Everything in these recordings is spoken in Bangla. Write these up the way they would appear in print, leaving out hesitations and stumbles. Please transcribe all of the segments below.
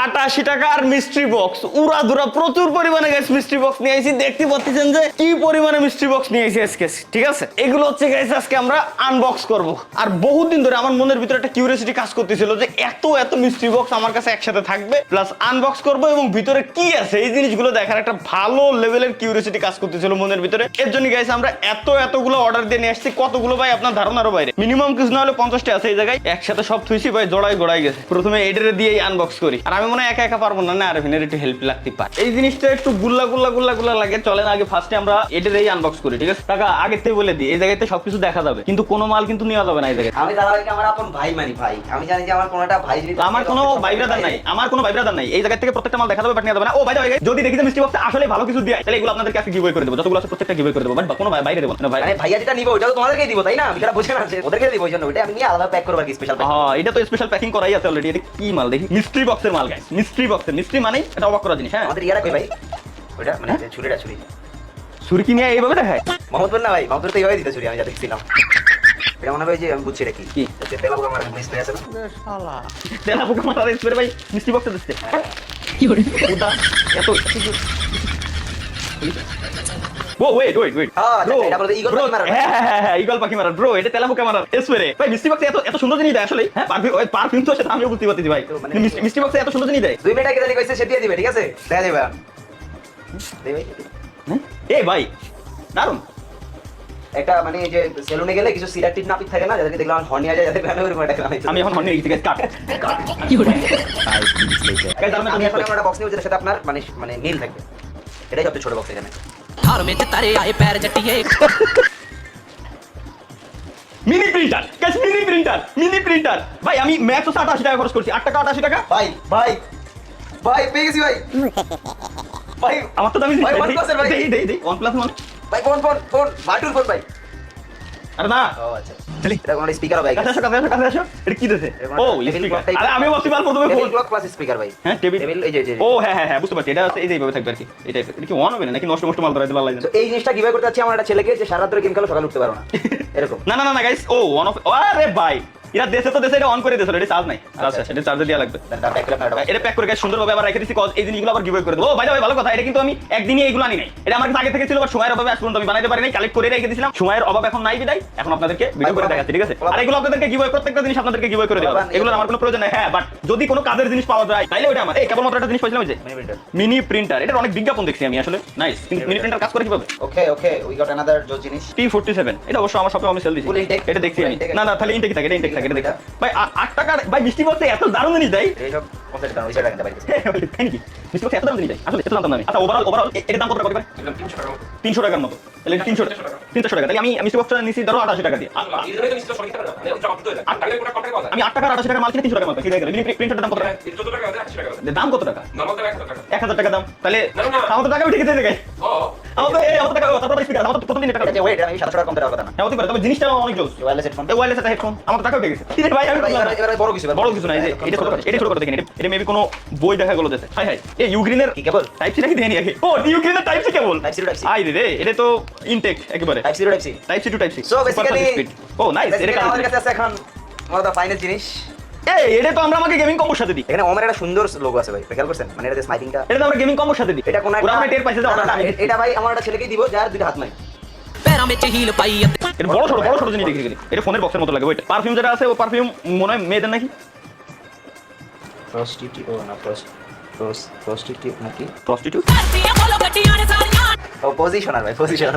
88 টাকা আর মিস্ট্রি বক্স উড়াধুরা প্রচুর পরিমাণে গাইস মিস্ট্রি বক্স নিয়ে আইছি। দেখতে পাচ্ছেন যে কি পরিমাণে মিস্ট্রি বক্স নিয়ে আইছি আজকে, ঠিক আছে? এগুলো হচ্ছে গাইস আজকে আমরা আনবক্স করব। আর বহুদিন ধরে আমার মনের ভিতরে একটা কিউরিওসিটি কাজ করতেছিল যে এত মিস্ট্রি বক্স আমার কাছে একসাথে থাকবে, প্লাস আনবক্স করব এবং ভিতরে কি আছে এই জিনিসগুলো দেখার একটা ভালো লেভেলের কিউরিওসিটি কাজ করতেছিল মনের ভিতরে। এর জন্য গাইস আমরা এতগুলো অর্ডার দিয়ে নিয়ে আসছি। কতগুলো ভাই আপনার ধারণারও বাইরে, মিনিমাম কিছু না হলে 50টা আছে এই জায়গায়। একসাথে সব থুইছি ভাই, জড়াই গেছে। প্রথমে এটারে দিয়ে আনবক্স করি, আর আমি মনে হয় একা পারবো না, আর এখানে একটু হেল্প লাগতে পারে। এই জিনিসটা একটু গুল্লা লাগে। চলেন আগে ফার্স্টে আমরা এটারেই আনবক্স করি, ঠিক আছে? টাকা আগে থেকে বলে দিই, এই জায়গাতে সবকিছু দেখা যাবে, কিন্তু কোনো মাল কিন্তু নেওয়া যাবে না এই জায়গায়। আমি দাদাকে আমার আপন ভাই মানি ভাই। আমি জানি যে আমার কোনটা ভাই যদি আমার কোনো ভাই ব্রাদার নাই, এই জায়গা থেকে প্রত্যেকটা মাল দেখা যাবে, বাট নেওয়া যাবে না। ও ভাই যদি দেখি যে মিস্ট্রি বক্সে আসলে ভালো কিছু দিয়ে, তাহলে এগুলো আপনাদেরকে আজকে গিভঅ্যাওয়ে করে দেব। যতগুলো আছে প্রত্যেকটা গিভঅ্যাওয়ে করে দেব, বাট কোনো বাইরে দেব না ভাই। মানে ভাইয়া যেটা নিব ওটা তো তোমাদেরকেই দিব, তাই না? বিকারা বুঝে না, ওদেরকে দিব। ওই জন্য ওটা আমি নিয়ে আলাদা প্যাক করব আর কি, স্পেশাল প্যাক। হ্যাঁ, এটা তো স্পেশাল প্যাকিং করাই আছে অলরেডি। এটা কি মাল দেখি? মিস্ট্রি বক্সের মাল গাইস। মিস্ট্রি মানেই এটা অবাক করা জিনিস। হ্যাঁ, আমাদের ইয়ারা কই ভাই? ওটা মানে ছুরি ছুরি কি নিয়ে এইভাবে দেখায়? মোহাম্মদপুর না ভাই, মোহাম্মদপুর তো এইভাবে দিত ছুরি, আমি যা দেখছিলাম। এটা মনে হয় যে আমি বুঝছি এটা কি তেলা পোকা মারা স্প্রে আছে না? শালা তেলা পোকা মারা স্প্রে ভাই মিস্ট্রি বক্সে দিচ্ছে। কি করে ওটা এত ওয়েট এটা বলে ইগল পাখি মারা। হ্যাঁ ইগল পাখি মারা ব্রো, এটা তেলা পোকা মারা স্প্রে ভাই। মিস্ট্রি বক্সে এত সুন্দর জিনিস দেয় আসলে। হ্যাঁ, পারফিউম তো সেটা আমিও বুঝতে পারতেছি ভাই। মিস্ট্রি বক্সে এত সুন্দর জিনিস দেয়। 2 মিনিট আগে জানি কইছে সে দিয়ে দিবে, ঠিক আছে? দেখা যাবে। দে ভাই। এই ভাই দারুন। একটা মানে এই যে সেলুনে গেলে কিছু সিরাপ টিপ নাপিত থাকে না, যাদেরকে দেখলাম হর্নি আয় যায়, যাদের গানে ওরকম একটা গান। আমি এখন হর্নি গেছি কাট কি করে গাইস। আমি এখন একটা বক্স নিয়ে যেটার সাথে আপনার মানে মিল থাকবে। এটাই সবচেয়ে ছোট বক্স এখানে। घर में तारे आए पैर जटिए মিনি প্রিন্টার ভাই। আমি ম্যাক্স 88 টাকা খরচ করছি। 8 টাকা 88 টাকা ভাই পেয়ে গেছি ভাই। ভাই আমার তো দামি ভাই, OnePlus এর ভাই। দেই OnePlus ওয়ান ভাই ফোন বাটুর ফোন ভাই। আরে না, ও আচ্ছা, এটা কোন স্পিকার হবে? কাছে আসো। এটা কি দিছে? ও স্পিকার। আরে আমি ভাবছি মাল প্রথমে ফোন ক্লক প্লাস স্পিকার ভাই। হ্যাঁ, টেবিল এই যে ও হ্যাঁ বুঝতে পারছি। এটা আছে এই যে এইভাবে থাকবে আর কি। এটা কি অন হবে না নাকি নষ্ট মাল ধরাই দিলা লাগে? তো এই জিনিসটা কিভাবে করতে যাচ্ছি আমার একটা ছেলেকে, যে সারা রাত ধরে গেম খেলে সকালে উঠতে পারো না এরকম। না গাইস, ও অন অফ। আরে ভাই এরা দেশে এটা অন করে দিয়েছিল, এটা চার্জ নাই। আচ্ছা সেটা চার্জে দেওয়া লাগবে। এটা প্যাক করে গাইস সুন্দরভাবে আবার রেখে দিছি, কজ এই জিনিসগুলো আবার গিভঅ্যাওয়ে করে দেব। ও ভাই ভালো কথা। এটা কিন্তু আমি একদিনই এগুলো আনি নাই, এটা আমার কাছে আগে থেকে ছিল, বাট সময়ের অভাবে আজ পর্যন্ত আমি বানাইতে পারি নাই। কালেক্ট করে রেখে দিয়েছিলাম, সময়ের অভাব এখন নাই বিদায় এখন আপনাদেরকে ভিডিও করে দেখাচ্ছি, ঠিক আছে? আর এগুলো আপনাদেরকে গিভঅ্যাওয়ে, প্রত্যেকটা জিনিস আপনাদেরকে গিভঅ্যাওয়ে করে দেব। এগুলো আমার কোনো প্রয়োজন নাই। হ্যাঁ, বাট যদি কোনো কাজের জিনিস পাওয়া যায় তাইলে ওটা আমার। এই কেবলমাত্র একটা জিনিস পাইছিলাম, যে মিনি প্রিন্টার। এটার অনেক বিজ্ঞাপন দেখছি আমি আসলে। নাইস, কিন্তু মিনি প্রিন্টার কাজ করে কিভাবে? ওকে উই গট অ্যানাদার জো জিনিস T47। এটা অবশ্য আমার শপে আমি সেল দিছি। এটা দেখছি আমি। না তাহলে ইনটেক থাকে, এটা ইনটেক থাকে। এটা দেখা ভাই 8 টাকা ভাই। মিষ্টি বক্সে এত দারুণ জিনিস দেয়। এই সব কনসেপ্ট দাও, ওই সেটা কিনতে পারতেছি। তাই নাকি? মিষ্টি বক্সে এত দারুণ জিনিস দেয় আসলে, এত জানতাম না আমি। আচ্ছা ওভারঅল এর দাম কত টাকা পড়বে? 300 টাকার মতো। তাহলে 300 টাকা। তাহলে আমি মিষ্টি বক্সটা নিছি ধরো 88 টাকা দিয়ে। আমি 8 টাকা 88 টাকা মাল কিনে 300 টাকা মাল কিনে গেল। মিনি প্রিন্টারের দাম কত টাকা? দাম কত টাকা? 1000 টাকা দাম। তাহলে আমার তো টাকা উঠে গেছে জায়গায়। আমার টাকা তারপর স্পিকার আমার তো প্রথম দিন টাকা। এটা ওয়েট, আমি 700 টাকা কম দেওয়ার কথা না। হ্যাঁ হতে পারে, তবে জিনিসটা অনেক জোস। ওয়্যারলেস হেডফোন, ওয়্যারলেস একটা হেডফোন আমার তো টাকা উঠে গেছে। কি রে ভাই, আমি এবারে বড় কিছু না। এই যে এটা ছোট করে দেখেন। এটা মেবি কোনো বই দেখা গেলো দেশে। হাই এই ইউগ্রিনের কি কেবল টাইপ সি নাকি দেয়নি আগে? ও ইউগ্রিনের type C cable. Type C type C আই রে এটা তো ইনটেক একেবারে। Type C type C to type C. So basically oh nice. এটা আমাদের কাছে আছে এখন ওয়ান অফ দ্য ফাইনেস্ট জিনিস। এটা তো আমরা আমাকে গেমিং কম্বোর সাথে দিই। এখানে ওমের একটা সুন্দর লোগো আছে ভাই, খেয়াল করছেন? মানে এটা যে স্নাইপিংটা, এটা তো আমরা গেমিং কম্বোর সাথে দিই। এটা কোন ওরা আমরা টের পাইছে যে অর্ডারটা আমি। এটা ভাই আমার একটা ছেলেকেই দিব যার দুইটা হাত নাই। पैरों में हील पाई এটা বড় ছোট জিনিস দেখে গেলি। এটা ফোনের বক্সের মতো লাগে। ওইটা পারফিউম যেটা আছে, ও পারফিউম মনে হয় মেয়েদের নাকি। প্রস্টিটিউট নাকি? প্রস্টিটিউট। ও পজিশনার ভাই,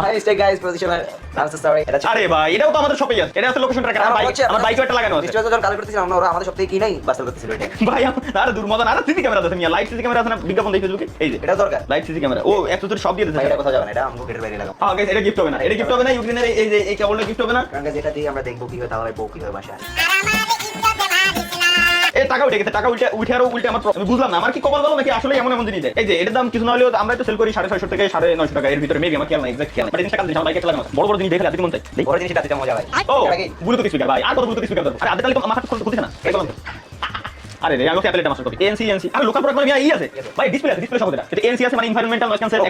my mistake guys, positioner. I so sorry. এটা আরে ভাই এটাও তো আমাদের শপেই আছে। এটা আছে লোকেশন ট্র্যাকার। আমার বাইকে একটা লাগানো আছে। নিশ্চয়ই যখন কালেক্ট করতেছিলাম আমরা, ওরা আমাদের সপ্তাহে কি নাই বাস্তব করতেছিল এটা। ভাই আরে দূর মজা না। আরে সিসি ক্যামেরা আছে, মিয়া লাইভ সিসি ক্যামেরা আছে না? বিজ্ঞাপন দেখি ফেসবুকে। এই যে এটা দরকার। Live CC camera. ও এত তো সব দিয়ে ভাই দিয়েছে। এটা কোথাও যাবে না, এটা আমগো গেটের বাইরে লাগাও। হ্যাঁ গাইস, এটা গিফট হবে না। এটা গিফট হবে না। ইউগ্রিনের এই যে এই কেবলটা গিফট হবে না। কারণ যেটা দিয়ে আমরা দেখবো কি হয়, তাহলে বউ কি হয় বাসায়। এই টাকা উঠে গেছে। টাকা উল্টে আমার আমি বুঝলাম না আমার কি কপাল ভালো নাকি আসলে এমন জিনিস দেয়। এই যে এটার দাম কিছু না হলেও আমরা তো সেল করি 650 থেকে 950 টাকা। এর ভিতরে মেবি আমার খেয়াল নাই, এক্সাক্ট খেয়াল নাই। বাট জিনিসটা কাজ দিন আমার বাইকে লাগানো আছে। বড় জিনিস দেখে লাগতে মন চাই। বড় জিনিসটা দিতে মজা ভাই। ও ব্লুটুথ স্পিকার ভাই। আর কত ব্লুটুথ স্পিকার দাও? আরে আধা কালি আমার হাতে খুলতেছে না। এই বলুন আরে রে আমি অ্যাপলের মাস্টার কপি এনসি আরে লোকাল প্রোডাক্ট মানে ই আছে ভাই ডিসপ্লে সহ এটা এনসি আছে মানে এনভায়রনমেন্টাল নয়েজ ক্যান্সেল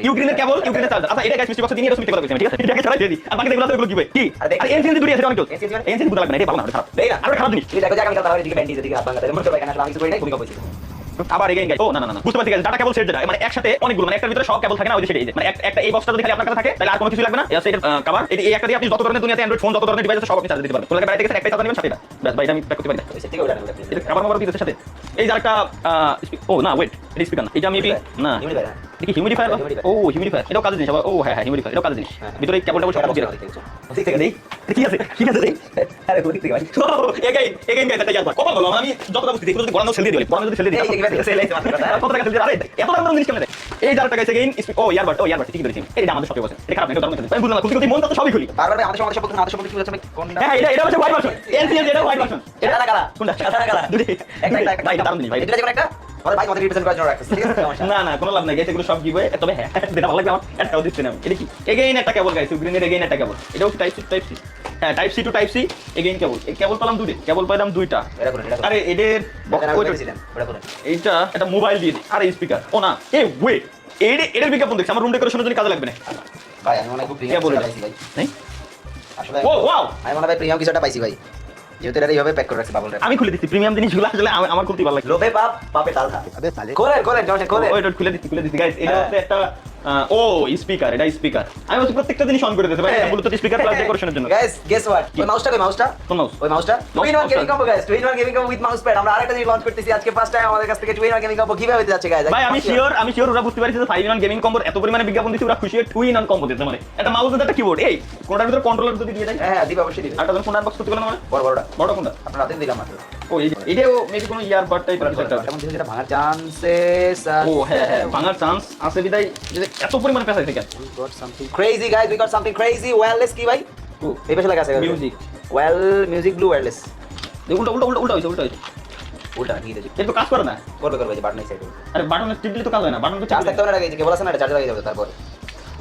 ইউগ্রিনের কেবল ইউগ্রিনের চার্জার আচ্ছা এটা গাইস মিস্ট্রি বক্স দিয়ে এরকম কথা বলছি ঠিক আছে এটাকে ছাড়াই দিয়ে দিই আর বাকি যেগুলো আছে ওগুলো কি ভাই কি আরে এনসি দুটো আছে অনেক এনসি বুঝা লাগবে না এটা ভালো না খারাপ দেই না আর খারাপ জিনিস তুই দেখো যে আমি তাহলে দিকে ব্যান্ডিজ দিকে হাত ভাঙা তাহলে মনে হয় কেন আমি কিছু করি নাই ভূমিকা বলছি আবার এগেইন গাইস ও না বুঝতে পারছি গাইস ডাটা কেবল সেট যেটা মানে একসাথে অনেকগুলো মানে একটার ভিতরে সব কেবল থাকে না ওই যে সেটাই মানে একটা এই বক্সটা যদি খালি আপনার কাছে থাকে তাহলে আর কোনো কিছু লাগবে না এই আছে এটা কভার এই একটা দিয়ে আপনি যত ধরনের দুনিয়াতে অ্যান্ড্রয়েড ফোন যত ধরনের ডিভাইস আছে সব আপনি চার্জ দিতে পারবেন কোলাকে বাইরে থেকে একটাই চার্জ নেবেন সাথে এটা বাস ভাই এটা আমি প্যাক করতে পারি না ওই থেকে ওটা এটা কভার মোবাইল দিতে সাথে এই যে একটা ও না ওয়েট এটা স্পিকার না এটা মেবি না দেখি হিউমিডিফায়ার ও হিউমিডিফায়ার এটাও কাজের জিনিস আবার ও হ্যাঁ হিউমিডিফায়ার এটাও কাজের জিনিস ভিতরে কেবলটা সব দিয়ে রাখো ঠিক থেকে দেই ঠিক আছে দেই আরে ওদিক থেকে ভাই এগেইন গাইস এটা যাবা কত বলো আমি যতটা বুঝছি দেখো যদি গড়ানো সেল দিয়ে দিই গড়ানো যদি সেল দিয়ে দিই সেল এই কত টাকা সেল দিয়ে আরে এত দাম জিনিস কেমনে এই যার টাকা এগেইন ও ইয়ারবাড ঠিক ধরেছি এটা আমাদের সবই বসে এটা খারাপ না এটা দাম আমি বুঝলাম না খুলতে মন তো সবই খুলি বারবার আমাদের সমাজে বলতে আমাদের সমাজে কি হচ্ছে আমি কোনটা হ্যাঁ এটা হচ্ছে হোয়াইট ভার্সন এনসি এটা হোয়াইট ভার্সন এটা কালা কোনটা কালা দুটি একটা ভাই দাম দিই ভাই এটা যেমন একটা আমাদের ভাই আমাদের রিপ্রেজেন্ট করার জন্য রাখছে ঠিক আছে সমস্যা না কোনো লাভ নাই গাইস এগুলো সব গিভওয়ে তবে হ্যাঁ যেটা ভালো লাগে আমার একটাও দিচ্ছি না এটা কি এগেইন একটা কেবল গাইস গ্রিনের এগেইন একটা কেবল এটাও টাইপ সি হ্যাঁ type C to type C again cable এই কেবল পেলাম দুটো কেবল পেলাম দুইটা এটা করে আরে এদের ওটা করে এইটা একটা মোবাইল দিয়ে দিই আরে স্পিকার ও না এ ওয়েট এটার বিজ্ঞাপন দেখছি আমার রুম ডেকোরেশনের জন্য কাজে লাগবে না ভাই আমি মনে হয় খুব প্রিমিয়াম বলে পাইছি ভাই নাই আসলে ও ওয়াও আমি মনে হয় প্রিমিয়াম কিছুটা পাইছি ভাই যেহেতু এটা এইভাবে প্যাক করে রাখছে বাবল র্যাপ আমি খুলে দিচ্ছি প্রিমিয়াম জিনিসগুলো আসলে আমার খুলতে ভালো লাগে লোভে পাপ পাপে তাল খা আবে তালে কোলে জনসন কোলে ওই খুলে দিচ্ছি গাইস এটা হচ্ছে একটা ও স্পিকার এটা স্পিকার আমি বলছি প্রত্যেকটা জিনিস অন করে দিতে ভাই এটা ব্লুটুথ স্পিকার প্লাস ডেকোরেশনের জন্য গাইস গেস হোয়াট ওই মাউসটা কোন মাউস ওই মাউসটা twin one gaming combo guys twin one gaming combo with mouse pad আমরা আরেকটা জিনিস লঞ্চ করতেছি আজকে ফার্স্ট টাইম আমাদের কাছ থেকে টুইন ওয়ান গেমিং কম্বো কিভাবে হতে যাচ্ছে গাইস ভাই আমি শিওর ওরা বুঝতে পারছে যে 5 in 1 গেমিং কম্বোর এত পরিমাণে বিজ্ঞাপন দিচ্ছে ওরা খুশি হয়ে 2 in 1 কম্বো দিতে মানে একটা মাউস আর একটা কিবোর্ড এই কোনটার ভিতরে কন্ট্রোলার যদি দিয়ে দেয় হ্যাঁ দিবা অবশ্যই দিবা আরেকটা ফোন আনবক্স করতে গেলাম মানে বড়টা বড় কোনটা আপনারা রাতে দিলাম মাত্র ও এটাও মেবি কোনো ইয়ারবাড টাইপের কিছু একটা এমন যেটা ভাঙার চান্সেস ও হ্যাঁ ভাঙার চান্স আছে বিদায় যে এত পরিমাণে পেশা থেকে got something crazy guys we got something crazy wireless কি ভাই এই পাশে লাগা আছে মিউজিক মিউজিক ব্লু wireless উল্টা হইছে উল্টা কি দিছি এটা তো কাজ করে না করবে যে বাটন সাইড আরে বাটনে টিপ দিলে তো কাজ হয় না বাটন তো চার্জ থাকতে হবে না কেবল আছে না এটা চার্জ লাগিয়ে যাবে তারপর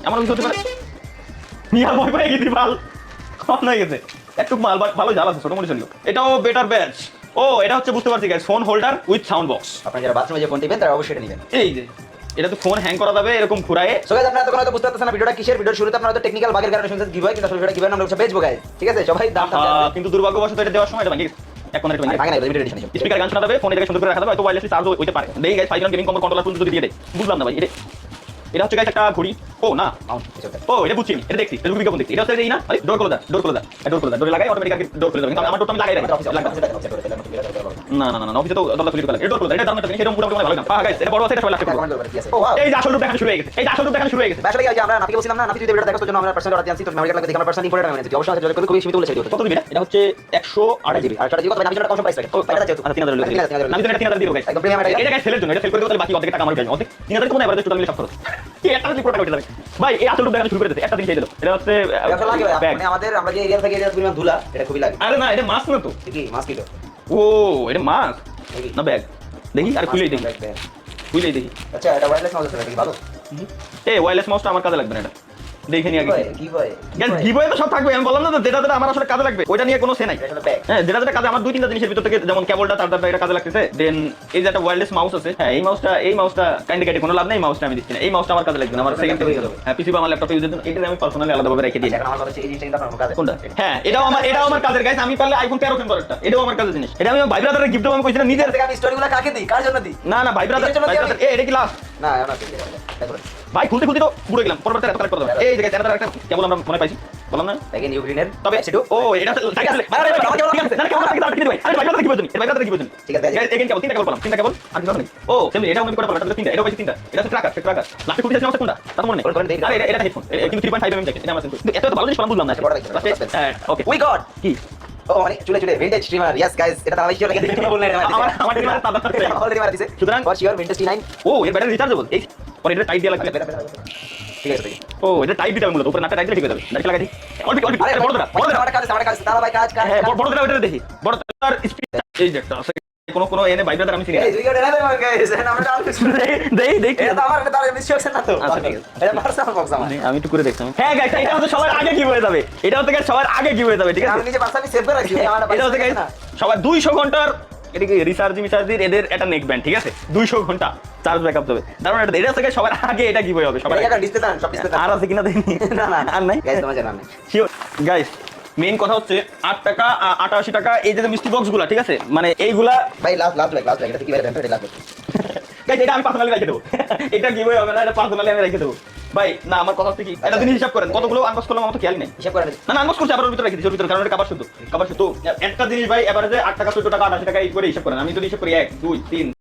এমন কিছু হতে পারে নিয়া ভয় পেয়ে গেছি মাল কম হয়ে গেছে একটু মাল ভালো জ্বালা আছে ছোট মোটো ছিল এটাও বেটার ব্যাচ ও এটা হচ্ছে বুঝতে পারছি guys phone holder with sound box আপনারা যারা বাথরুমে যে ফোন টিপেন তারা অবশ্যই এটা নেবেন এই যে এটা তো ফোন হ্যাং করা যাবে এরকম ঘুরায়ে সো গাইস আপনারা তখন হয়তো বুঝতে পারতেছেন না ভিডিওটা কিসের ভিডিওর শুরুতে আপনারা হয়তো টেকনিক্যাল বাগের কারণে শুনছেন কি হয় কিন্তু আসলে ভিডিওটা কিভাবে আমরা হচ্ছে বেচবো গাইস ঠিক আছে সবাই দাম কিন্তু দুর্ভাগ্যবশত এটা দেওয়ার সময় এটা ভাঙে গেছে এখন এটা ভাঙা নাই ভিডিও এডিশন স্পিকার গান শোনা যাবে ফোনে থেকে সুন্দর করে রাখা যাবে হয়তো ওয়্যারলেসলি চার্জ হইতে পারে দেই গাইস 5 গেমিং কম্বো কন্ট্রোলার টুল যদি দিয়ে দেয় বুঝলাম না ভাই এটা হচ্ছে গাইস একটা ঘড়ি ও না মাউন্ট ও এটা বুঝছি এটা দেখছি এটা বিজ্ঞাপন দেখছি এটা হচ্ছে এই না আরে ডোর খোলা ডোর লাগাই অটোমেটিক আর ডোর খুলে যাবে কিন্তু আমার ডোরটা আমি লাগাই রাখি না অফিসে তো দরজা খুলে দিতে ডোর খোলা এটা দাম না এটা মোটামুটি ভালো না গাইস এটা বড় আছে এটা সবাই লাগতে এই যে আসল রূপ দেখানো শুরু হয়ে গেছে আসলে কি আমরা নাকি বলছিলাম না নাকি যদি ভিডিওটা দেখার জন্য আমরা পার্সোনাল অর্ডার দিয়েছি তো মার্কেট লাগে দেখি আমরা পার্সোনাল ইম্পোর্টার মানে অবশ্যই আছে খুবই সীমিত বলে কত দিবি এটা হচ্ছে 108 জিবি আর সেটা দিও কত নাকি জন্য কম প্রাইস লাগে ও এটা যেহেতু আচ্ছা 3000 আমি তো 3000 দিব গাইস একদম প্রিমিয়াম এটা গাইস সেলের জন্য এটা সেল করে দিলে বাকি অর্ধেক টাকা আমার গাইস অর্ধেক 3000 কোন এভারেজ টোটালি সব খরচ কি একটা যদি পুরোটা উঠে যাবে ভাই এই আসল রূপ দেখানো শুরু করে দিতে একটা দিন খেয়ে দিল এটা হচ্ছে মানে আমাদের আমরা যে এরিয়া থেকে এরিয়া পরিমাণ ধুলা এটা খুবই লাগে আরে না এটা মাছ না তো কি মাছ কি তো ও এটা মাছ না ব্যাগ দেখি আর খুলেই দেখি আচ্ছা এটা ওয়্যারলেস মাউস আছে নাকি ভালো এই ওয়্যারলেস মাউসটা আমার কাজে লাগবে না এটা দেখে নি আগে কি ভাই গাইস গিভওয়ে তো সব থাকবে আমি বললাম না তো যেটা আমার আসলে কাজে লাগবে ওইটা নিয়ে কোনো সে নাই এটা ব্যাগ হ্যাঁ যেটা কাজে আমার দুই তিনটা জিনিসের ভিতর থেকে যেমন কেবলটা চার্জারটা এটা কাজে লাগতেছে দেন এই যে একটা ওয়্যারলেস মাউস আছে হ্যাঁ এই মাউসটা কাইন্ডলি কেটে কোনো লাভ নেই মাউসটা আমি দিচ্ছি না এই মাউসটা আমার কাজে লাগবে না আমার সেকেন্ড হ্যাঁ পিসি বা আমার ল্যাপটপে ইউজ করতে এটা আমি পার্সোনালি আলাদাভাবে রেখে দিই এখন আমার কথা হচ্ছে এই জিনিসটা কিন্তু আপনার কাছে কোনটা হ্যাঁ এটাও আমার কাজের গাইস আমি পারলে আইফোন 13 কিনবো একটা এটাও আমার কাজের জিনিস এটা আমি ভাই ব্রাদারের গিফট আমি কইছিলাম নিজের থেকে আমি স্টোরিগুলো কাকে দিই কার জন্য দিই না ভাই ব্রাদার এটা কি লাস্ট না না দেখো ভাই খুলতে তো পুরো গেলাম পরবর্তী এত কালেক্ট করতে হবে এই যে এটা একটা কেবল আমরা মনে পাইছি বললাম না দেখেন ইউগ্রিনের তবে সেটু ও এটা ঠিক আছে ঠিক আছে না কেবল কি ভাই আরে ভাই ব্রাদার কি বলছেন ভাই ব্রাদার কি বলছেন ঠিক আছে গাইস এগেইন কেবল তিনটা কেবল বললাম তিনটা কেবল আর কিছু নেই ও সেমনি এটা আমি করে বললাম এটা তিনটা এটা পাইছি তিনটা এটা হচ্ছে ট্র্যাকার লাস্টে খুলতে আছে কোনটা তা মনে নেই আরে এটা হেডফোন কিন্তু 3.5 mm জ্যাকেট এটা আমার কিন্তু এত ভালো জিনিস বুঝলাম না ওকে উই গড কি ও মানে চুলে ভিন্টেজ স্ট্রিমার ইয়েস গাইস এটা তাহলে শিওর লাগে দেখতে বললেন আমার টিমারে তাদা অলরেডি মারা দিছে সুতরাং ফর শিওর উইন্ডোজ 9 ও এর ব্যাটারি রিচার্জেবল এই পরে এটা টাইট দিয়ে লাগবে ঠিক আছে ও এটা টাইট দিতে হবে মূলত উপরে নাটা টাইট দিলে ঠিক হয়ে যাবে ডাইরেক্ট লাগাই দিই অল্প আরে বড় আমার কাছে দাদা ভাই কাজ হ্যাঁ বড় ওটা দেখি বড় তার স্পিড এই যে একটা আছে কোন এনে ভাই ব্রাদার আমি চিনি এই দুই গড়ে না গাইস আমরা দেই এটা আমার একটা তার মিস্টেক না তো আচ্ছা ঠিক আছে এটা পার্সোনাল বক্স আমার আমি একটু করে দেখতাম হ্যাঁ গাইস এটা হচ্ছে সবার আগে কি হয়ে যাবে এটা হচ্ছে গাইস সবার আগে কি হয়ে যাবে ঠিক আছে আমি নিজে পার্সোনালি সেভ করে রাখছি আমার এটা হচ্ছে গাইস সবার 200 ঘন্টার এদিকে রিচার্জ এদের একটা নেক ব্যান্ড, ঠিক আছে, 200 ঘন্টা চার্জ ব্যাকআপ দেবে। তারপর এটা থেকে সবার আগে এটা কি হবে সবার আগে। ডিসপ্লে দান, সব ডিসপ্লে আর আছে কিনা দেখি। না না আর নাই গাইস, তোমার জানা নাই। শিওর গাইস, মেইন কথা হচ্ছে 8 টাকা 88 টাকা এই যে মিষ্টি বক্স গুলা, ঠিক আছে, মানে এইগুলা ভাই লাস্ট লাইক এটা কি ভাই ভ্যাম্পায়ার লাস্ট। গাইস এটা আমি পার্সোনালি রেখে দেবো। এটা কি হবে না, এটা পার্সোনালি আমি রেখে দেবো। ভাই না, আমার কথা হচ্ছে কি, এটা জিনিস হিসাব করেন কতগুলো আনবক্স করলাম, আমার তো খেয়াল নেই। হিসাব করে না আনবক্স করছি, আবার ওর ভিতরে রেখে দিচ্ছি, ওর ভিতরে, কারণ এটা কাবার শুদ্ধ একটা জিনিস ভাই এভারেজে 8 টাকা 14 টাকা 88 টাকা এই করে হিসাব করেন। আমি যদি হিসাব করি 1 2 3